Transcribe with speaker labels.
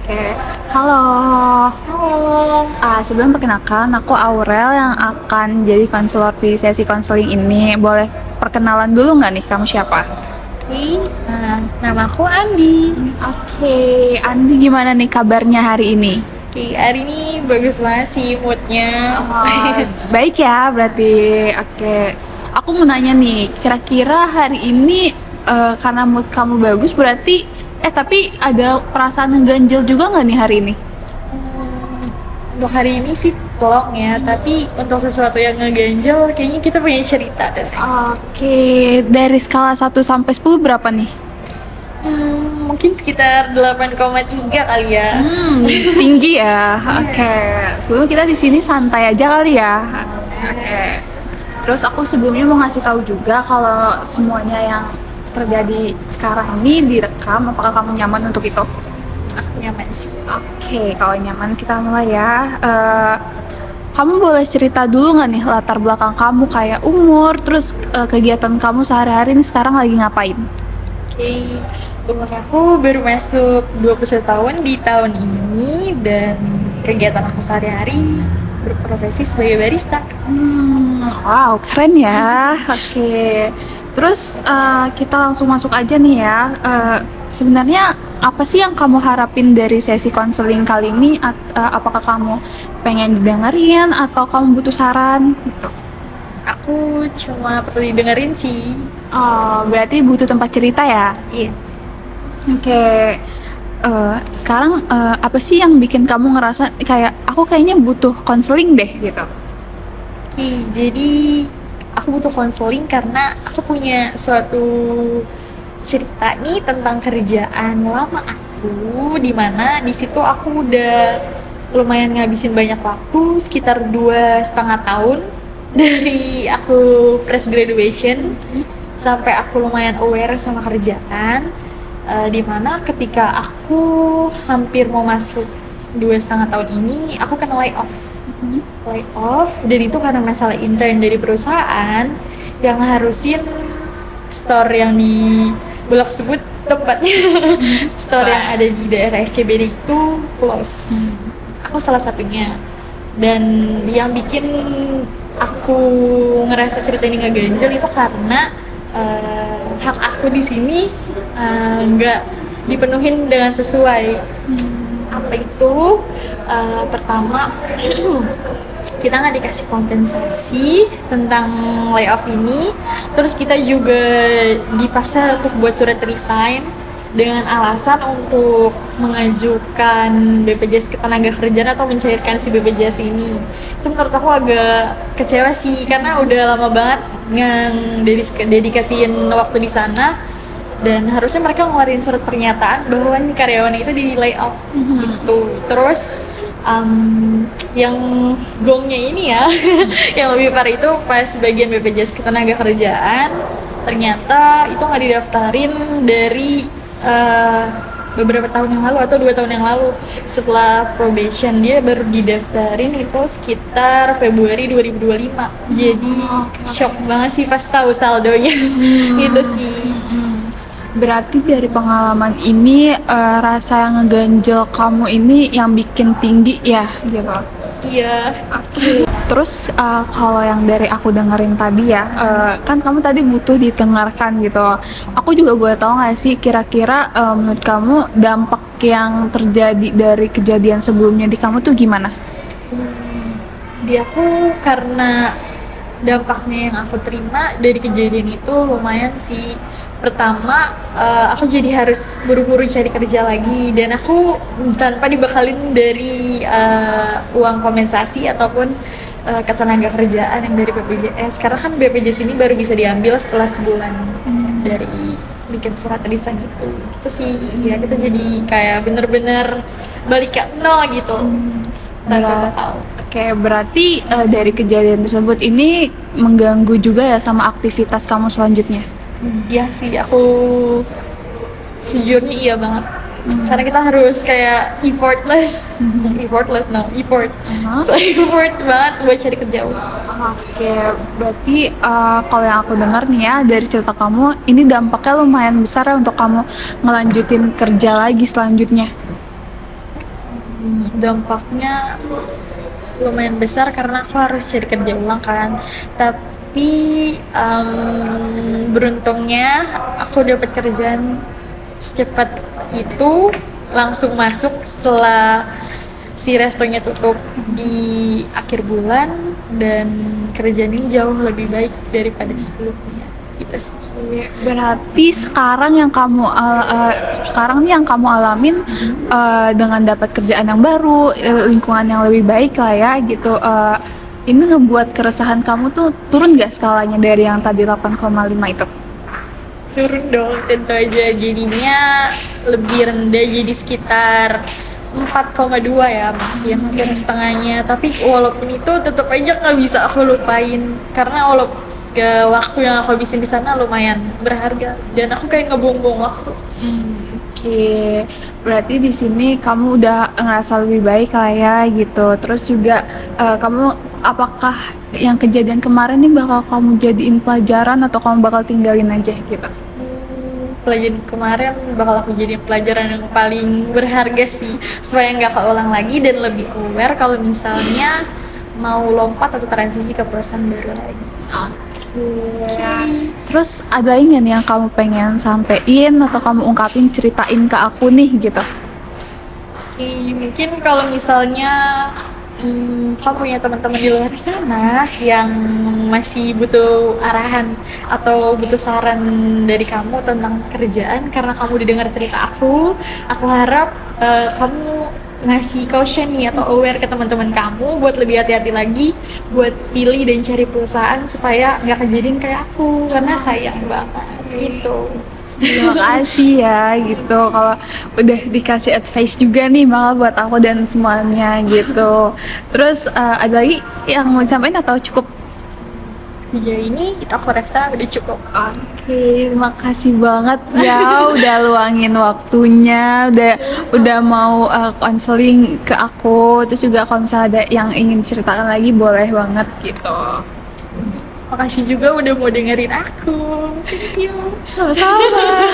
Speaker 1: Oke, halo.
Speaker 2: Halo.
Speaker 1: Sebelum perkenalkan, aku Aurel yang akan jadi konselor di sesi konseling ini. Boleh perkenalan dulu nggak nih, kamu siapa?
Speaker 2: Oke, nama aku Andi.
Speaker 1: Oke, Andi gimana nih kabarnya hari ini?
Speaker 2: Oke, hari ini bagus banget sih moodnya.
Speaker 1: Baik ya, berarti. Oke, aku mau nanya nih, kira-kira hari ini karena mood kamu bagus berarti, tapi ada perasaan ngeganjel juga nggak nih hari ini?
Speaker 2: Hmm, untuk hari ini sih plong ya, tapi untuk sesuatu yang ngeganjel kayaknya kita punya cerita Teteh.
Speaker 1: Oke, dari skala 1 sampai 10 berapa nih?
Speaker 2: Mungkin sekitar 8,3 kali ya.
Speaker 1: Tinggi ya. Oke. Sebelum kita di sini santai aja kali ya. Oke. Terus aku sebelumnya mau ngasih tahu juga kalau semuanya yang terjadi sekarang ini direkam. Apakah kamu nyaman untuk itu?
Speaker 2: Aku nyaman sih.
Speaker 1: Oke, kalau nyaman kita mulai ya. Kamu boleh cerita dulu nggak nih latar belakang kamu kayak umur, terus kegiatan kamu sehari-hari ini sekarang lagi ngapain?
Speaker 2: Oke, umur aku baru masuk 21 tahun di tahun ini dan kegiatan aku sehari-hari berprofesi sebagai barista.
Speaker 1: Wow, keren ya. Oke. Terus kita langsung masuk aja nih ya. Sebenarnya apa sih yang kamu harapin dari sesi konseling kali ini? Apakah kamu pengen didengerin atau kamu butuh saran? Gitu.
Speaker 2: Aku cuma perlu didengerin sih.
Speaker 1: Oh, berarti butuh tempat cerita ya?
Speaker 2: Iya.
Speaker 1: Oke. Sekarang apa sih yang bikin kamu ngerasa kayak aku kayaknya butuh konseling deh gitu?
Speaker 2: Oke, jadi aku butuh konseling karena aku punya suatu cerita nih tentang kerjaan lama aku, dimana di situ aku udah lumayan ngabisin banyak waktu, sekitar 2,5 tahun dari aku fresh graduation sampai aku lumayan aware sama kerjaan. Dimana ketika aku hampir mau masuk 2,5 tahun ini, aku kena layoff dan itu karena masalah intern dari perusahaan yang harusin store yang di Bulog sebut tempatnya store yang ada di daerah SCBD itu close. Aku salah satunya, dan yang bikin aku ngerasa cerita ini ngeganjel itu karena hak aku di sini nggak dipenuhin dengan sesuai. Apa itu? Pertama, kita nggak dikasih kompensasi tentang layoff ini. Terus kita juga dipaksa untuk buat surat resign dengan alasan untuk mengajukan BPJS Ketenagakerjaan atau mencairkan si BPJS ini. Itu menurut aku agak kecewa sih, karena udah lama banget dedikasiin waktu di sana, dan harusnya mereka ngeluarin surat pernyataan bahwa ini karyawan itu di layoff gitu. Terus yang gongnya ini ya, yang lebih parah itu pas bagian BPJS Ketenagakerjaan ternyata itu nggak didaftarin dari beberapa tahun yang lalu atau 2 tahun yang lalu. Setelah probation dia baru didaftarin itu sekitar Februari 2025. Jadi shock banget sih pas tahu saldonya. Itu sih.
Speaker 1: Berarti dari pengalaman ini rasa yang ngeganjel kamu ini yang bikin tinggi ya gitu.
Speaker 2: Iya.
Speaker 1: Terus kalau yang dari aku dengerin tadi ya, kan kamu tadi butuh didengarkan gitu. Aku juga boleh tahu nggak sih kira-kira menurut kamu dampak yang terjadi dari kejadian sebelumnya di kamu tuh gimana?
Speaker 2: Di aku, karena dampaknya yang aku terima dari kejadian itu lumayan sih. Pertama, aku jadi harus buru-buru cari kerja lagi, dan aku tanpa dibekalin dari uang kompensasi ataupun ketenagakerjaan yang dari BPJS. Karena kan BPJS ini baru bisa diambil setelah sebulan dari bikin surat resign itu. Itu sih ya, kita jadi kayak bener-bener balik ke nol gitu. Tanpa tahu.
Speaker 1: Oke, berarti dari kejadian tersebut ini mengganggu juga ya sama aktivitas kamu selanjutnya?
Speaker 2: Iya sih, aku sejujurnya iya banget. Karena kita harus kayak effort effort banget buat cari kerja.
Speaker 1: Oke, berarti kalau yang aku dengar nih ya dari cerita kamu, ini dampaknya lumayan besar ya untuk kamu ngelanjutin kerja lagi selanjutnya.
Speaker 2: Dampaknya lumayan besar karena aku harus cari kerja ulang kan. Tapi beruntungnya aku dapat kerjaan secepat itu, langsung masuk setelah si restonya tutup di akhir bulan, dan kerjaan ini jauh lebih baik daripada sebelumnya. Gitu sih.
Speaker 1: Berarti sekarang nih yang kamu alamin dengan dapat kerjaan yang baru, lingkungan yang lebih baik lah ya gitu. Ini ngebuat keresahan kamu tuh turun gak skalanya dari yang tadi 8,5 itu?
Speaker 2: Turun dong, tentu aja. Jadinya lebih rendah, jadi sekitar 4,2 ya, ya hampir setengahnya. Tapi walaupun itu tetap aja nggak bisa aku lupain, karena walaupun waktu yang aku habisin di sana lumayan berharga, dan aku kayak ngebuang-buang waktu.
Speaker 1: Oke, berarti di sini kamu udah ngerasa lebih baik lah ya gitu. Terus juga kamu apakah yang kejadian kemarin nih bakal kamu jadiin pelajaran atau kamu bakal tinggalin aja gitu?
Speaker 2: Pelajaran kemarin bakal aku jadi pelajaran yang paling berharga sih, supaya nggak keulang lagi dan lebih aware kalau misalnya mau lompat atau transisi ke perusahaan baru lagi.
Speaker 1: Terus ada lagi nggak nih yang kamu pengen sampein atau kamu ungkapin, ceritain ke aku nih gitu?
Speaker 2: Oke, mungkin kalau misalnya kamu punya teman-teman di luar sana yang masih butuh arahan atau butuh saran dari kamu tentang kerjaan karena kamu didengar cerita aku harap kamu ngasih caution nih atau aware ke teman-teman kamu buat lebih hati-hati lagi buat pilih dan cari perusahaan supaya nggak kejadian kayak aku, karena sayang banget gitu.
Speaker 1: Terima kasih ya gitu kalau udah dikasih advice juga nih malah buat aku dan semuanya gitu. Terus ada lagi yang mau disampaikan atau cukup?
Speaker 2: Sejauh ini aku rasa udah cukup.
Speaker 1: Oke, terima kasih banget ya udah luangin waktunya, udah mau konseling ke aku. Terus juga kalau misalnya ada yang ingin ceritakan lagi boleh banget gitu.
Speaker 2: Makasih juga udah mau dengerin aku. Thank you.
Speaker 1: Sama-sama.